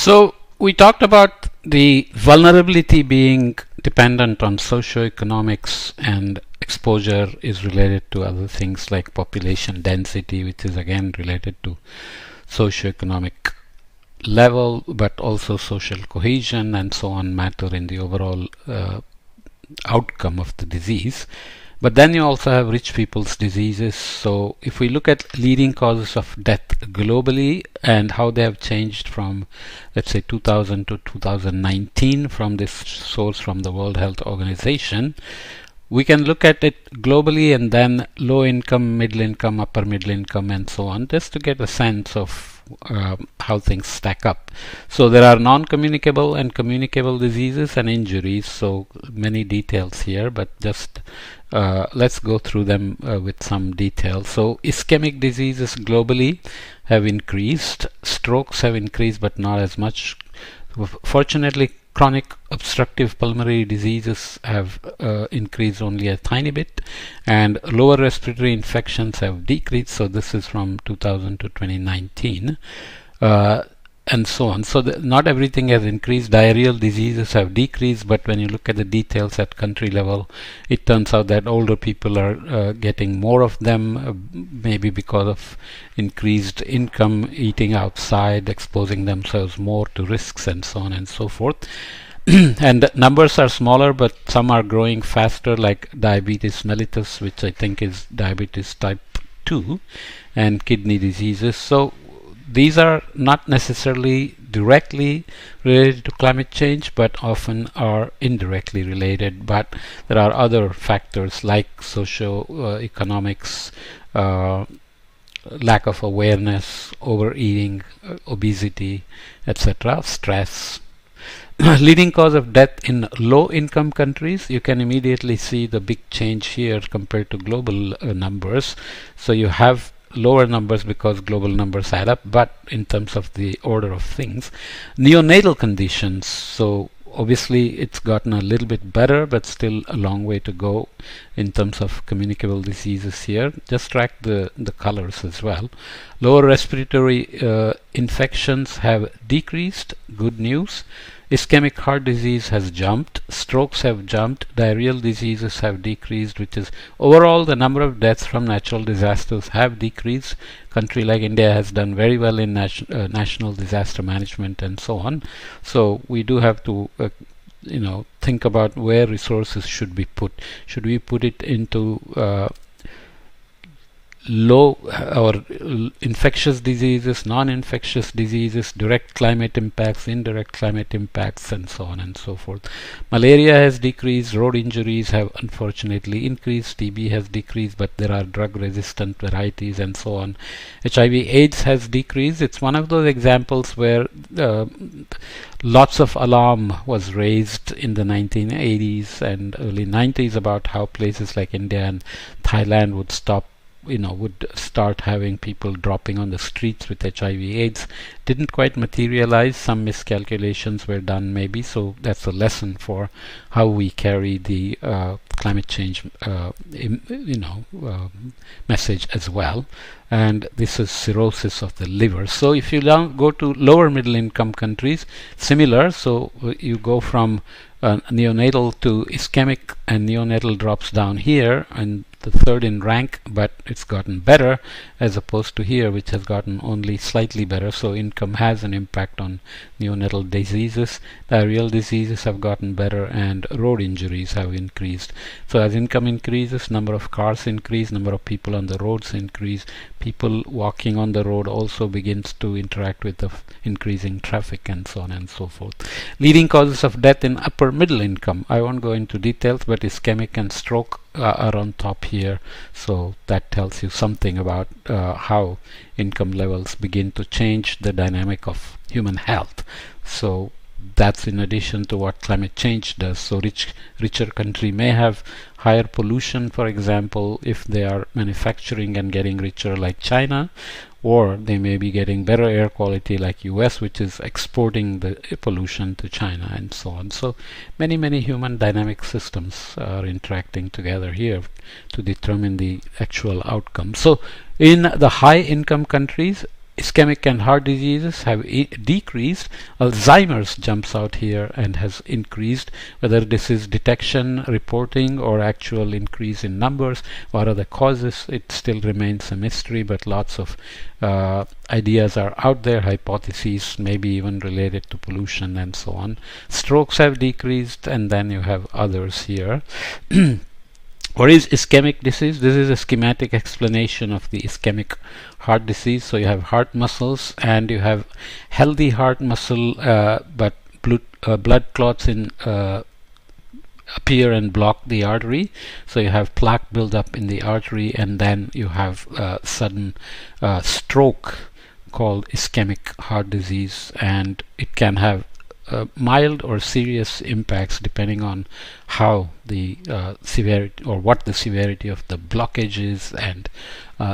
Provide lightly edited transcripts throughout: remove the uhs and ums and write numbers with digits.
So we talked about the vulnerability being dependent on socioeconomics, and exposure is related to other things like population density, which is again related to socioeconomic level, but also social cohesion and so on matter in the overall outcome of the disease. But then you also have rich people's diseases. So if we look at leading causes of death globally and how they have changed from, let's say, 2000 to 2019 from this source from the World Health Organization, we can look at it globally and then low income, middle income, upper middle income, and so on, just to get a sense of how things stack up. So there are non-communicable and communicable diseases and injuries. So many details here, but just let's go through them with some detail. So ischemic diseases globally have increased. Strokes have increased, but not as much. Fortunately, chronic obstructive pulmonary diseases have increased only a tiny bit, and lower respiratory infections have decreased. So this is from 2000 to 2019, and so on. So not everything has increased. Diarrheal diseases have decreased, but when you look at the details at country level, it turns out that older people are getting more of them, maybe because of increased income, eating outside, exposing themselves more to risks, and so on and so forth. And numbers are smaller, but some are growing faster, like diabetes mellitus, which I think is diabetes type 2, and kidney diseases. So these are not necessarily directly related to climate change, but often are indirectly related. But there are other factors like socio-economics, lack of awareness, overeating, obesity, etc., stress. Leading cause of death in low-income countries, you can immediately see the big change here compared to global numbers. So you have lower numbers because global numbers add up, but in terms of the order of things, neonatal conditions, so obviously it's gotten a little bit better, but still a long way to go in terms of communicable diseases here. Just track the colors as well. Lower respiratory infections have decreased, good news. Ischemic heart disease has jumped, strokes have jumped, diarrheal diseases have decreased, which is overall the number of deaths from natural disasters have decreased. Country like India has done very well in national disaster management and so on. So we do have to think about where resources should be put. Should we put it into low or infectious diseases, non-infectious diseases, direct climate impacts, indirect climate impacts, and so on and so forth. Malaria has decreased, road injuries have unfortunately increased, TB has decreased, but there are drug-resistant varieties and so on. HIV/AIDS has decreased. It's one of those examples where lots of alarm was raised in the 1980s and early 90s about how places like India and Thailand would start having people dropping on the streets with HIV/AIDS. Didn't quite materialize. Some miscalculations were done maybe, so that's a lesson for how we carry the climate change message as well. And this is cirrhosis of the liver. So if you now go to lower middle income countries, similar, so you go from neonatal to ischemic, and neonatal drops down here and the third in rank, but it's gotten better as opposed to here, which has gotten only slightly better. So income has an impact on neonatal diseases. Diarrheal diseases have gotten better, and road injuries have increased. So as income increases, number of cars increase, number of people on the roads increase. People walking on the road also begins to interact with the increasing traffic, and so on and so forth. Leading causes of death in upper middle income, I won't go into details, but ischemic and stroke are on top here. So that tells you something about how income levels begin to change the dynamic of human health. So that's in addition to what climate change does. So richer country may have higher pollution, for example, if they are manufacturing and getting richer like China, or they may be getting better air quality like US, which is exporting the pollution to China, and so on. So many human dynamic systems are interacting together here to determine the actual outcome. So in the high income countries, ischemic and heart diseases have decreased. Alzheimer's jumps out here and has increased. Whether this is detection, reporting, or actual increase in numbers, what are the causes, it still remains a mystery, but lots of ideas are out there, hypotheses, maybe even related to pollution and so on. Strokes have decreased, and then you have others here. What is ischemic disease? This is a schematic explanation of the ischemic heart disease. So you have heart muscles, and you have healthy heart muscle, but blood clots appear and block the artery. So you have plaque buildup in the artery, and then you have sudden stroke called ischemic heart disease, and it can have mild or serious impacts depending on how the severity, or what the severity of the blockage is, and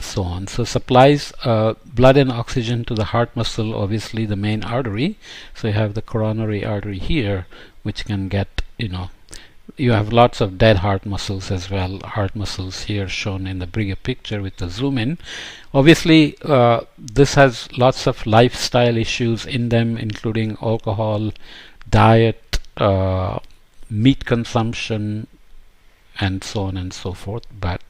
so on. So supplies blood and oxygen to the heart muscle, obviously the main artery. So you have the coronary artery here, which can get, you have lots of dead heart muscles as well. Heart muscles here shown in the bigger picture with the zoom in. Obviously, this has lots of lifestyle issues in them, including alcohol, diet, meat consumption, and so on and so forth. But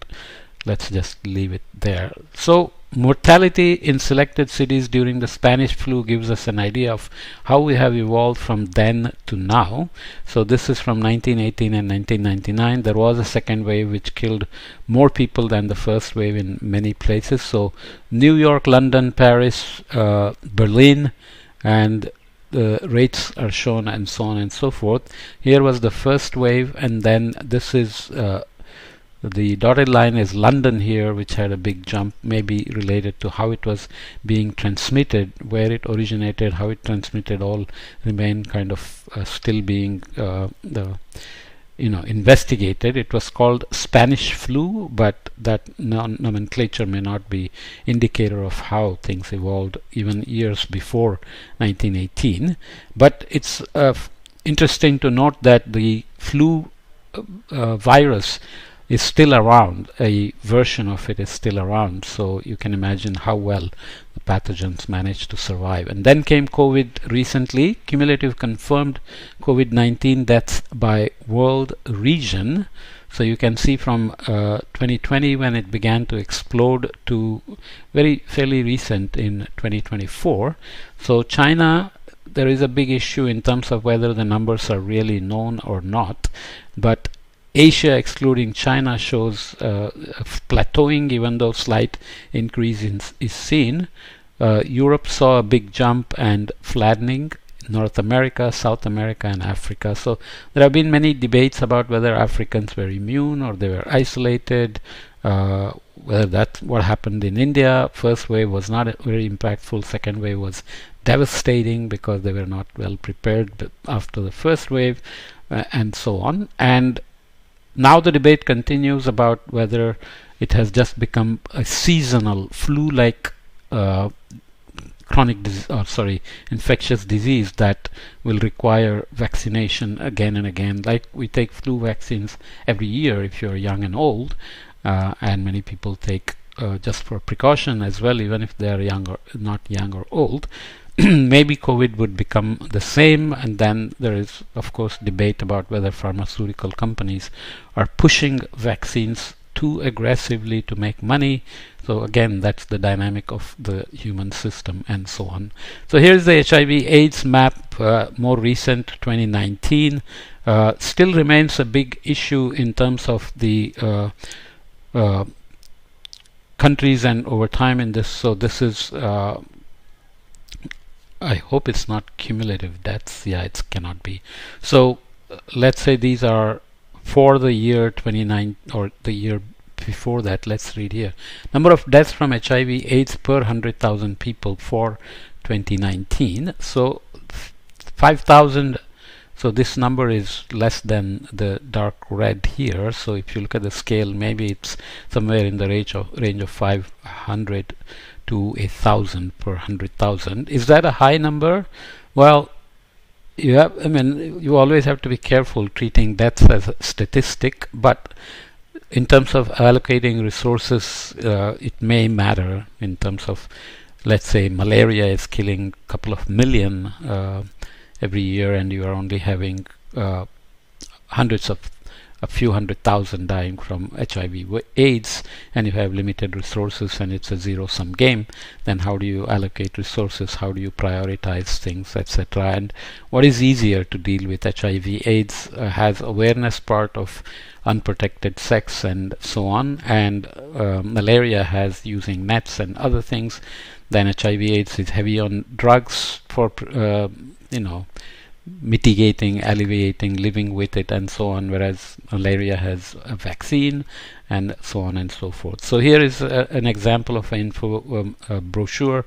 let's just leave it there. So mortality in selected cities during the Spanish flu gives us an idea of how we have evolved from then to now. So this is from 1918 and 1999. There was a second wave which killed more people than the first wave in many places. So New York, London, Paris, Berlin, and the rates are shown, and so on and so forth. Here was the first wave, and then this is the dotted line is London here, which had a big jump, maybe related to how it was being transmitted, where it originated, how it transmitted, all remain kind of still being investigated. It was called Spanish flu, but that nomenclature may not be indicator of how things evolved even years before 1918. But it's interesting to note that the flu virus is still around. A version of it is still around, so you can imagine how well the pathogens managed to survive. And then came COVID recently. Cumulative confirmed COVID-19 deaths by world region. So you can see from 2020, when it began to explode, to fairly recent in 2024. So China, there is a big issue in terms of whether the numbers are really known or not, but Asia, excluding China, shows plateauing, even though slight increase is seen. Europe saw a big jump and flattening. North America, South America, and Africa. So there have been many debates about whether Africans were immune or they were isolated, whether that's what happened in India. First wave was not very impactful. Second wave was devastating because they were not well prepared after the first wave, and so on. And now the debate continues about whether it has just become a seasonal flu-like infectious disease that will require vaccination again and again. Like we take flu vaccines every year if you're young and old, and many people take just for precaution as well, even if they are young or not young or old. Maybe COVID would become the same, and then there is of course debate about whether pharmaceutical companies are pushing vaccines too aggressively to make money. So again, that's the dynamic of the human system, and so on. So here's the HIV/AIDS map, more recent, 2019. Still remains a big issue in terms of the countries and over time in this. So this is I hope it's not cumulative deaths. Yeah, it cannot be. So let's say these are for the year 29 or the year before that. Let's read here. Number of deaths from HIV/AIDS per 100,000 people for 2019. So 5,000. So this number is less than the dark red here. So if you look at the scale, maybe it's somewhere in the range of 500 to 1,000 per 100,000. Is that a high number? Well, you always have to be careful treating deaths as a statistic, but in terms of allocating resources, it may matter in terms of let's say malaria is killing a couple of million every year, and you are only having hundreds of a few 100,000 dying from HIV/AIDS, and you have limited resources and it's a zero-sum game, then how do you allocate resources, how do you prioritize things, etc. And what is easier to deal with? HIV/AIDS has awareness part of unprotected sex and so on, and malaria has using nets and other things. Then HIV/AIDS is heavy on drugs for mitigating, alleviating, living with it, and so on, whereas malaria has a vaccine and so on and so forth. So here is an example of an info brochure.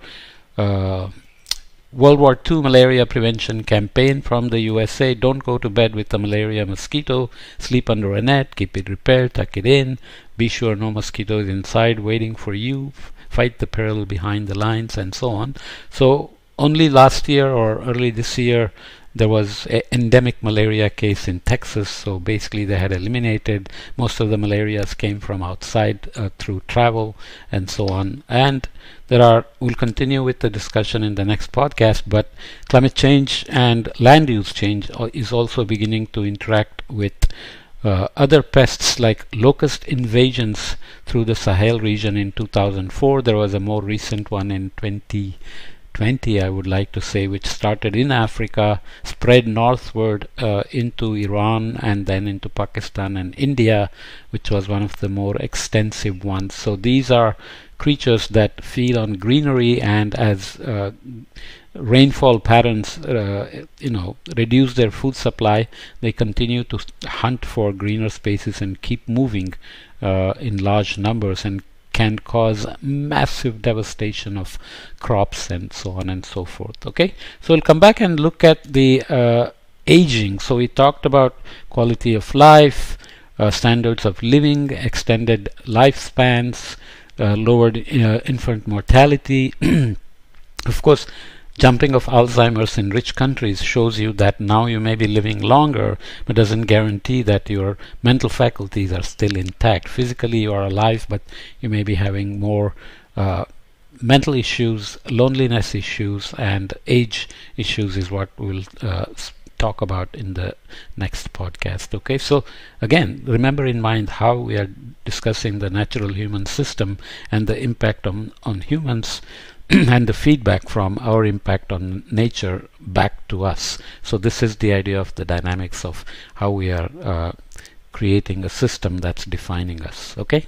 World War II malaria prevention campaign from the USA. Don't go to bed with a malaria mosquito. Sleep under a net. Keep it repaired. Tuck it in. Be sure no mosquito is inside waiting for you. Fight the peril behind the lines, and so on. So only last year or early this year there was an endemic malaria case in Texas. So basically they had eliminated most of the malarias came from outside through travel and so on. And we'll continue with the discussion in the next podcast, but climate change and land use change is also beginning to interact with other pests like locust invasions through the Sahel region in 2004. There was a more recent one in 2020, I would like to say, which started in Africa, spread northward into Iran and then into Pakistan and India, which was one of the more extensive ones. So these are creatures that feed on greenery, and as rainfall patterns reduce their food supply, they continue to hunt for greener spaces and keep moving in large numbers, and can cause massive devastation of crops and so on and so forth. Okay, so we'll come back and look at the aging. So we talked about quality of life, standards of living, extended lifespans, lowered infant mortality. Of course, jumping of Alzheimer's in rich countries shows you that now you may be living longer, but doesn't guarantee that your mental faculties are still intact. Physically you are alive, but you may be having more mental issues, loneliness issues, and age issues is what we'll talk about in the next podcast. Okay, so again, remember in mind how we are discussing the natural human system and the impact on humans and the feedback from our impact on nature back to us. So this is the idea of the dynamics of how we are creating a system that's defining us. Okay.